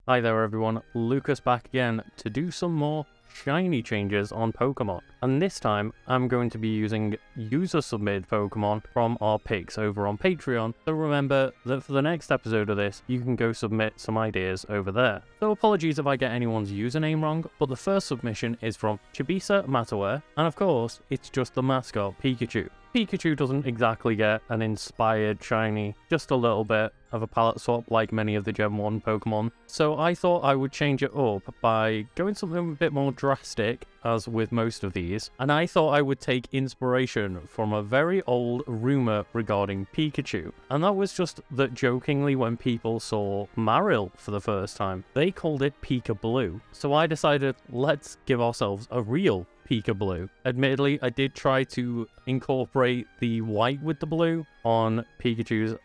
Hi there everyone, Lucas back again to do some more shiny changes on Pokemon. And this time, I'm going to be using user-submitted Pokemon from our picks over on Patreon. So remember that for the next episode of this, you can go submit some ideas over there. So apologies if I get anyone's username wrong, but the first submission is from Chibisa Mataware, and of course, it's just the mascot, Pikachu. Pikachu doesn't exactly get an inspired shiny, just a little bit of a palette swap like many of the Gen 1 Pokemon. So I thought I would change it up by going something a bit more drastic, as with most of these, and I thought I would take inspiration from a very old rumour regarding Pikachu. And that was just that jokingly when people saw Marill for the first time, they called it Pika Blue. So I decided, let's give ourselves a real Pika Blue. Admittedly, I did try to incorporate the white with the blue on Pikachu's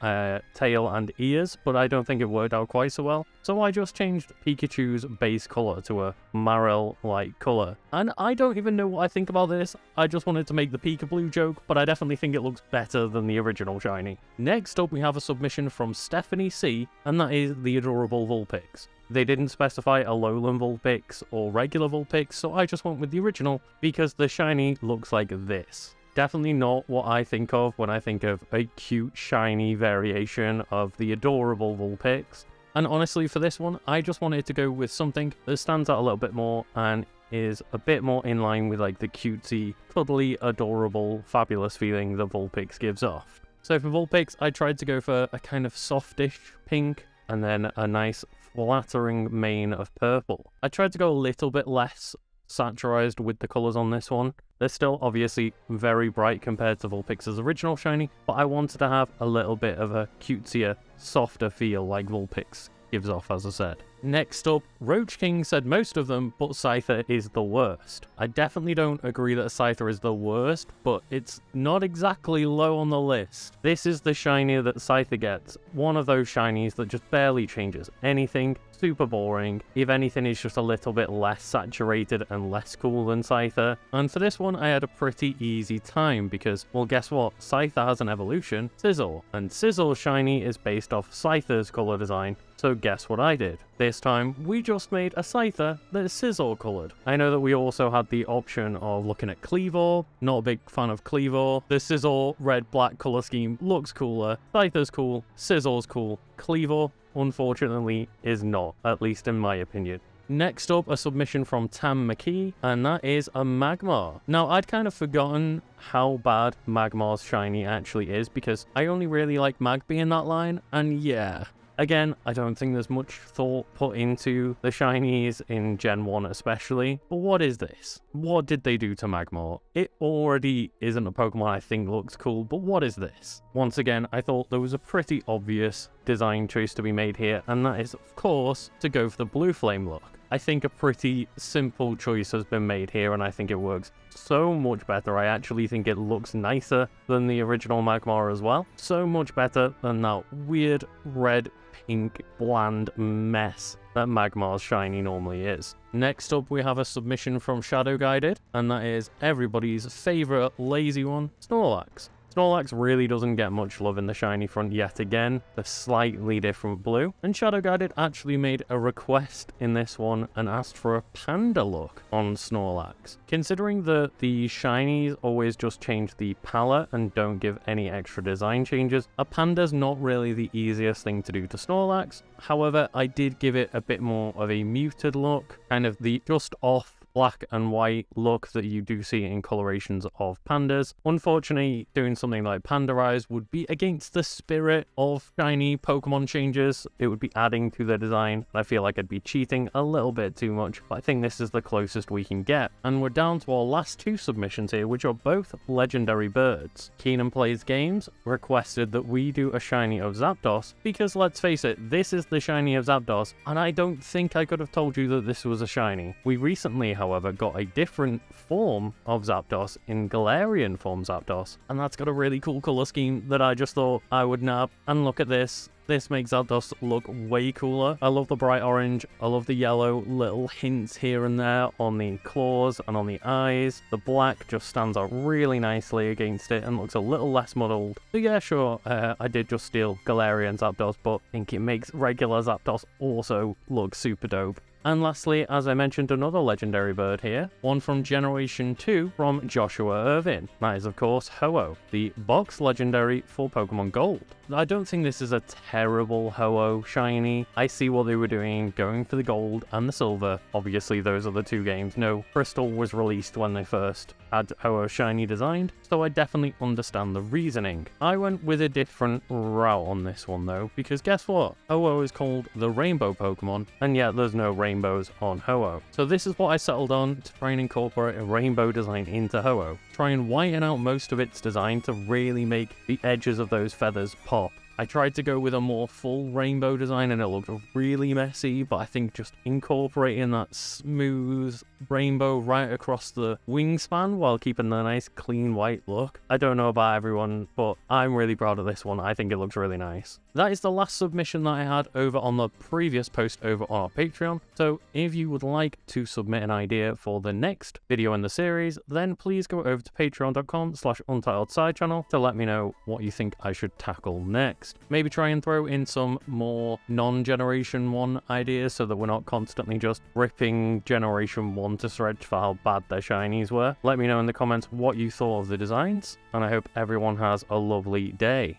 tail and ears, but I don't think it worked out quite so well. So I just changed Pikachu's base colour to a Marill-like colour. And I don't even know what I think about this. I just wanted to make the Pika Blue joke, but I definitely think it looks better than the original shiny. Next up, we have a submission from Stephanie C, and that is the adorable Vulpix. They didn't specify Alolan Vulpix or regular Vulpix, so I just went with the original because the shiny looks like this. Definitely not what I think of when I think of a cute shiny variation of the adorable Vulpix. And honestly, for this one, I just wanted to go with something that stands out a little bit more and is a bit more in line with like the cutesy, cuddly, adorable, fabulous feeling that Vulpix gives off. So for Vulpix, I tried to go for a kind of softish pink and then a nice flattering mane of purple. I tried to go a little bit less saturized with the colors on this one. They're still obviously very bright compared to Vulpix's original shiny, but I wanted to have a little bit of a cutesier, softer feel like Vulpix gives off, as I said. Next up, Roach King said most of them, but Scyther is the worst. I definitely don't agree that Scyther is the worst, but it's not exactly low on the list. This is the shiny that Scyther gets, one of those shinies that just barely changes anything, super boring. If anything, is just a little bit less saturated and less cool than Scyther. And for this one, I had a pretty easy time because, well, guess what? Scyther has an evolution, Sizzle, and Sizzle's shiny is based off Scyther's color design. So guess what I did? This time, we just made a Scyther that is Sizzle coloured. I know that we also had the option of looking at Cleavor. Not a big fan of Cleavor. The Sizzle red-black colour scheme looks cooler. Scyther's cool. Sizzle's cool. Cleavor, unfortunately, is not, at least in my opinion. Next up, a submission from Tam McKee, and that is a Magmar. Now, I'd kind of forgotten how bad Magmar's shiny actually is, because I only really like Magby in that line, and yeah. Again, I don't think there's much thought put into the shinies in Gen 1 especially, but what is this? What did they do to Magmar? It already isn't a Pokemon I think looks cool, but what is this? Once again, I thought there was a pretty obvious design choice to be made here, and that is, of course, to go for the Blue Flame look. I think a pretty simple choice has been made here, and I think it works so much better. I actually think it looks nicer than the original Magmar as well. So much better than that weird red, pink, bland mess that Magmar's shiny normally is. Next up, we have a submission from Shadow Guided, and that is everybody's favourite lazy one, Snorlax. Snorlax really doesn't get much love in the shiny front yet again, the slightly different blue, and Shadow Guided actually made a request in this one and asked for a panda look on Snorlax. Considering that the shinies always just change the palette and don't give any extra design changes, a panda's not really the easiest thing to do to Snorlax. However, I did give it a bit more of a muted look, kind of the just off black and white look that you do see in colorations of pandas. Unfortunately, doing something like Pandarize would be against the spirit of shiny Pokemon changes. It would be adding to the design, and I feel like I'd be cheating a little bit too much, but I think this is the closest we can get. And we're down to our last two submissions here, which are both legendary birds. Keenan Plays Games requested that we do a shiny of Zapdos, because let's face it, this is the shiny of Zapdos, and I don't think I could have told you that this was a shiny. We recently, however, got a different form of Zapdos in Galarian form Zapdos, and that's got a really cool color scheme that I just thought I would nab. And look at this, This makes Zapdos look way cooler. I love the bright orange. I love the yellow, little hints here and there on the claws and on the eyes. The black just stands out really nicely against it and looks a little less muddled. So yeah, sure, I did just steal Galarian Zapdos, but I think it makes regular Zapdos also look super dope. And lastly, as I mentioned, another legendary bird here, one from Generation 2 from Joshua Irvin. That is, of course, Ho-Oh, the box legendary for Pokemon Gold. I don't think this is a terrible Ho-Oh shiny. I see what they were doing, going for the gold and the silver. Obviously, those are the two games. No, Crystal was released when they first had Ho-Oh shiny designed, so I definitely understand the reasoning. I went with a different route on this one, though, because guess what? Ho-Oh is called the Rainbow Pokemon, and yet there's no rainbows on Ho-Oh. So this is what I settled on to try and incorporate a rainbow design into Ho-Oh. Try and whiten out most of its design to really make the edges of those feathers pop. I tried to go with a more full rainbow design and it looked really messy, but I think just incorporating that smooth rainbow right across the wingspan while keeping the nice clean white look. I don't know about everyone, but I'm really proud of this one. I think it looks really nice. That is the last submission that I had over on the previous post over on our Patreon. So if you would like to submit an idea for the next video in the series, then please go over to patreon.com/untitled side channel to let me know what you think I should tackle next. Maybe try and throw in some more non-Generation 1 ideas so that we're not constantly just ripping Generation 1 to shreds for how bad their shinies were. Let me know in the comments what you thought of the designs, and I hope everyone has a lovely day.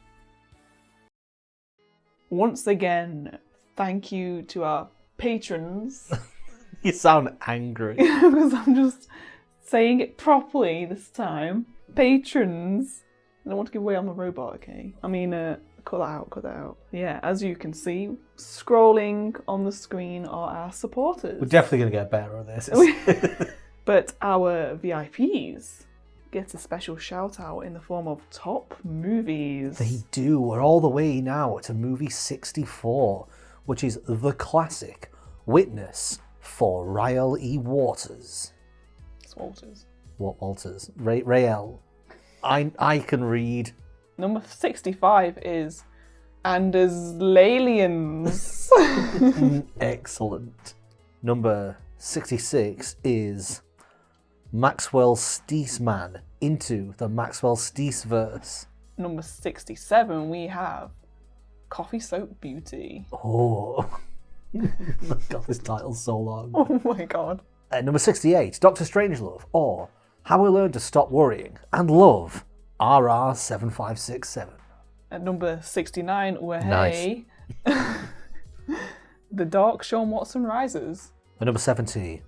Once again, thank you to our patrons. You sound angry. Because I'm just saying it properly this time. Patrons. I don't want to give away I'm a robot, okay? I mean, cut that out. Yeah, as you can see, scrolling on the screen are our supporters. We're definitely going to get better at this. But our VIPs get a special shout out in the form of top movies. They do. We're all the way now to movie 64, which is the classic Witness for Rael E. Waters. It's Walters. What Walters? Rael. I can read. Number 65 is Anders Lalians. Excellent. Number 66 is Maxwell Steesman into the Maxwell Steesverse. Number 67, we have Coffee Soap Beauty. Oh, God, this title's so long. Oh my god. Number 68, Dr. Strangelove, or How We Learned to Stop Worrying and Love, RR7567. At number 69, we're Nice. The Dark Sean Watson Rises. At number 70,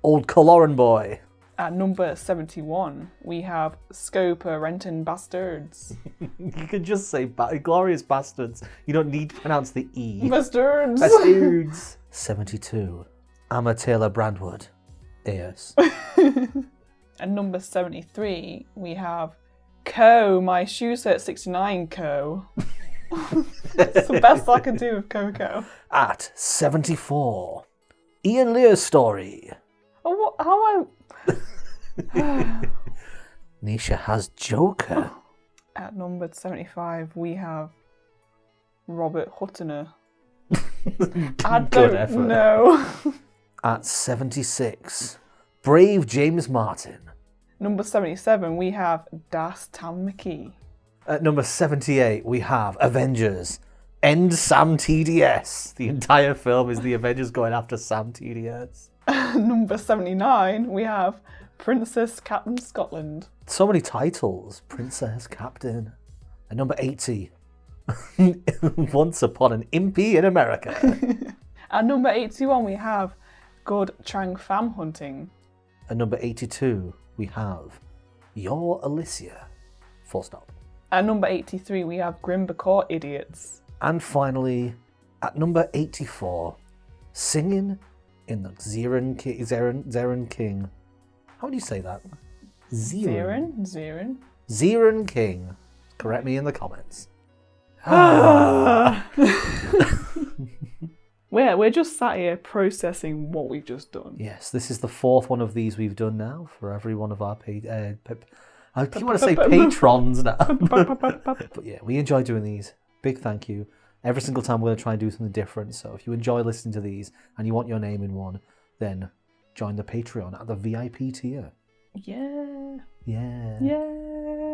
Old Coloran Boy. At number 71, we have Scopa Renton Bastards. You could just say Glorious Bastards. You don't need to pronounce the E. Bastards! Bastards! 72, Amma Taylor Brandwood. Yes. At number 73, we have Co, my shoe set 69 Co. It's the best I can do with Coco. At 74, Ian Lear's Story. Oh, what? How am Nisha has Joker. At number 75, we have Robert Huttoner. I Good don't effort. know. At 76, Brave James Martin. Number 77, we have Das Tamaki. At number 78, we have Avengers. End Sam TDS. The entire film is the Avengers going after Sam TDS. Number 79, we have Princess Captain Scotland. So many titles. Princess, Captain. At number 80, Once Upon an Impy in America. At number 81, we have Good Trang Pham Hunting. At number 82, we have Your Alicia. Full stop. At number 83, we have Grimbacore Idiots. And finally, at number 84, Singing in the Zeren King. How do you say that? Zeren? Zeren King. Correct me in the comments. We're just sat here processing what we've just done. Yes, this is the fourth one of these we've done now for every one of our I keep want to say patrons now. But yeah, we enjoy doing these. Big thank you Every single time we're going to try and do something different. So if you enjoy listening to these and you want your name in one, then join the Patreon at the VIP tier. Yeah. Yeah. Yeah.